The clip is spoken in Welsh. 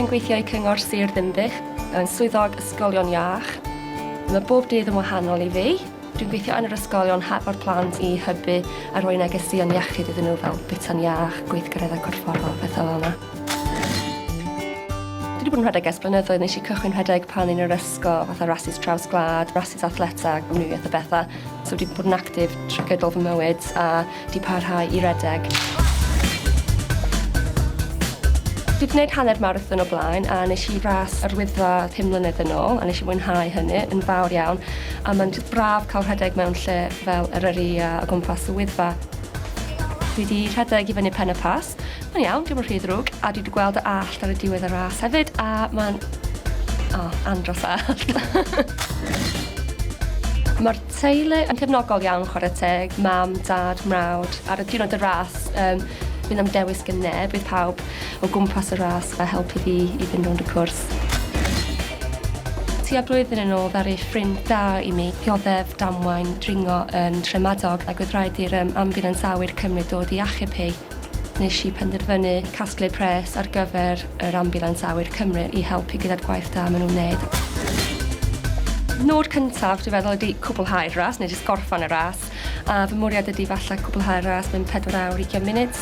gweithio i cyngor Sir Ddinbych, yn swyddog ysgolion iach. Mae bob dydd yn wahanol i fi. Dwi'n gweithio yn yr ysgolion hefo'r plant i hybu a rhoi negeseuon iechyd iddyn nhw fel bita'n iach, gweithgareddau corfforol, pethau fel yna. Dwi wedi bod yn rhedeg ers blynyddoedd, nes I cychwyn rhedeg pan yn yr ysgol, fatha rasys traws gwlad, rasys athletag, amrywiaeth o bethau. So dwi wedi bod yn actif trwy gydol fy mywyd a wedi parhau I redeg. Dwi wedi gwneud hanner marathon o blaen a nes I ras yr Wyddfa 5 mlynedd yn ôl a nes I mwynhau hynny yn fawr iawn. A mae'n braf cael rhedeg mewn lle fel Eryri a o gwmpas y Wyddfa. Dwi wedi rhedeg I fyny pen y pas. Mae'n iawn, dim yn rhy ddrwg, a dwi wedi gweld y allt ar y diwedd y ras hefyd, a mae'n andros allt. Mae'r teulu yn cefnogol iawn chwarae teg, mam, dad, mrawd. Ar y diwrnod y ras, bydd am dewis gen neb, bydd pawb o gwmpas y ras a helpu fi I fynd rownd y cwrs. Tua blwyddyn yn ôl ddaru ffrind da I mi, dioddef, damwain, dringo yn Tremadog, ac oedd rhaid i'r ambulans awyr Cymru dod I achub hi. Nes I penderfynu casglu pres ar gyfer yr ambulans awyr Cymru I helpu gyda'r gwaith da maen nhw'n wneud. Nod cyntaf, dwi'n feddwl, ydi cwblhau'r ras, neu jyst gorffan y ras. A fy mwriad ydi falle cwblhau'r ras mewn 4 awr 20 munud.